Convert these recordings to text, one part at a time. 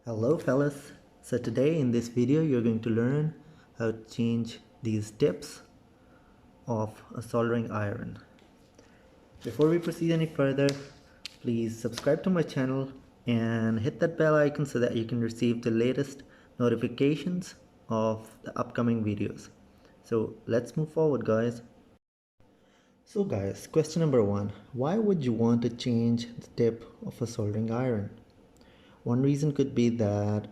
Hello fellas, so today in this video you're going to learn how to change these tips of a soldering iron. Before we proceed any further, please subscribe to my channel and hit that bell icon so that you can receive the latest notifications of the upcoming videos. So let's move forward guys. So guys, question number one, why would you want to change the tip of a soldering iron? One reason could be that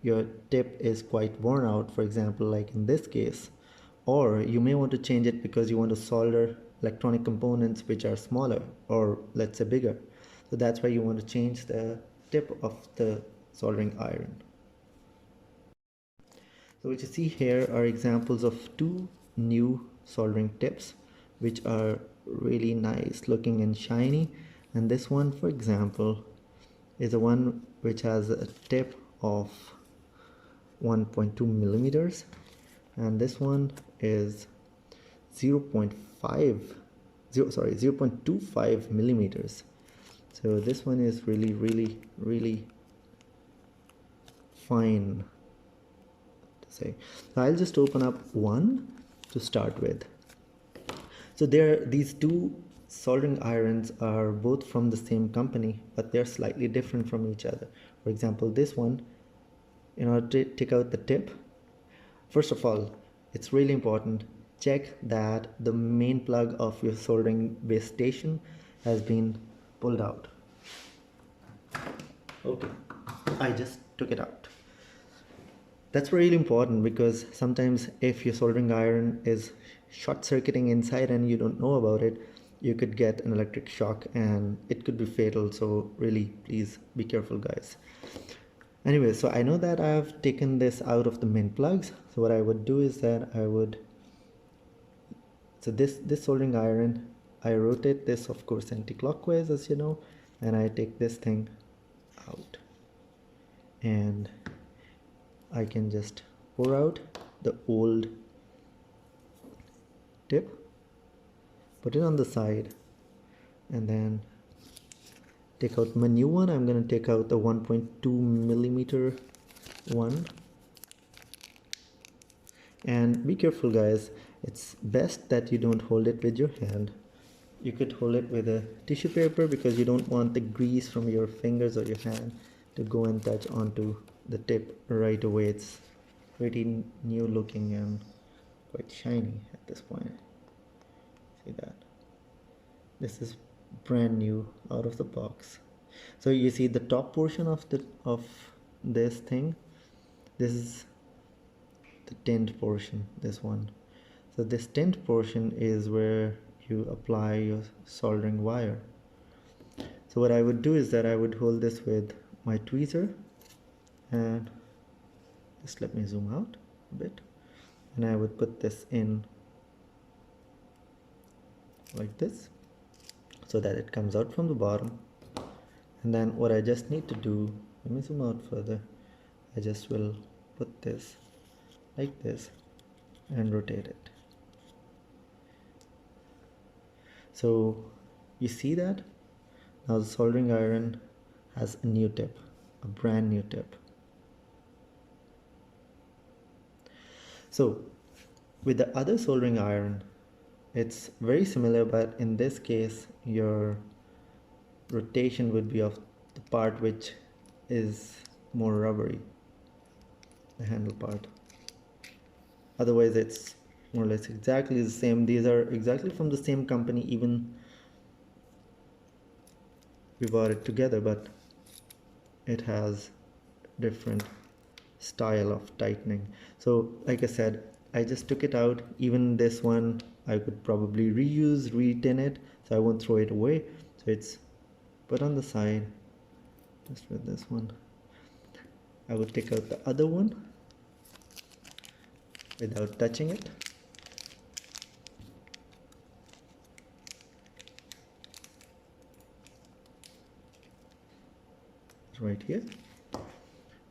your tip is quite worn out, for example, like in this case, or you may want to change it because you want to solder electronic components which are smaller or let's say bigger. So that's why you want to change the tip of the soldering iron. So what you see here are examples of two new soldering tips which are really nice looking and shiny, and this one for example is the one which has a tip of 1.2 millimeters, and this one is 0.25 millimeters. So this one is really fine to say. So I'll just open up one to start with. So these two soldering irons are both from the same company, but they're slightly different from each other. For example, this one, in order to take out the tip, first of all, it's really important, check that the main plug of your soldering base station has been pulled out. Okay, I just took it out. That's really important because sometimes if your soldering iron is short circuiting inside and you don't know about it, you could get an electric shock and it could be fatal. So really, please be careful guys. Anyway, so I know that I've taken this out of the main plugs. So what I would do is that this soldering iron, I rotate this of course anti-clockwise as you know, and I take this thing out and I can just pour out the old tip, put it on the side, and then take out my new one. I'm going to take out the 1.2 millimeter one, and be careful guys, it's best that you don't hold it with your hand. You could hold it with a tissue paper because you don't want the grease from your fingers or your hand to go and touch onto the tip right away. It's pretty new looking and quite shiny at this point. See that? This is brand new out of the box. So you see the top portion of this thing, this is the tinned portion, this one. So this tinned portion is where you apply your soldering wire. So what I would do is that I would hold this with my tweezer, and just let me zoom out a bit, and I would put this in like this so that it comes out from the bottom. And then what I just need to do, let me zoom out further, I just will put this like this and rotate it. So you see that now the soldering iron has a new tip, a brand new tip. So with the other soldering iron, it's very similar, but in this case your rotation would be of the part which is more rubbery, the handle part. Otherwise it's more or less exactly the same. These are exactly from the same company, even we bought it together, but it has different style of tightening. So like I said, I just took it out. Even this one I could probably reuse, re-tin it, so I won't throw it away. So it's put on the side. Just with this one, I would take out the other one without touching it. It's right here.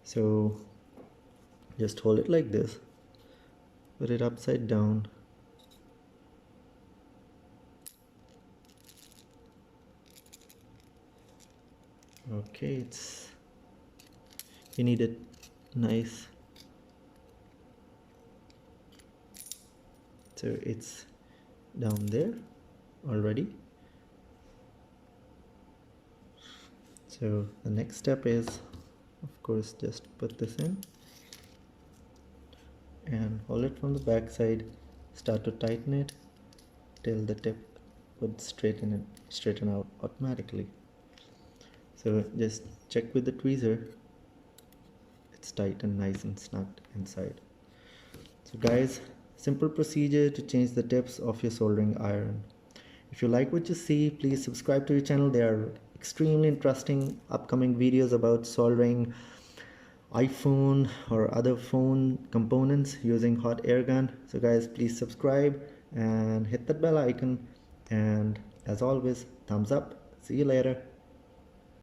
So just hold it like this, put it upside down, okay, it's You need it nice. So it's down there already. So the next step is, of course, just put this in and hold it from the back side. Start to tighten it till the tip would straighten out automatically. So just check with the tweezer. It's tight and nice and snug inside. So guys, simple procedure to change the tips of your soldering iron. If you like what you see, please subscribe to your channel. There are extremely interesting upcoming videos about soldering iPhone or other phone components using hot air gun. So guys, please subscribe and hit that bell icon, and as always, thumbs up. See you later.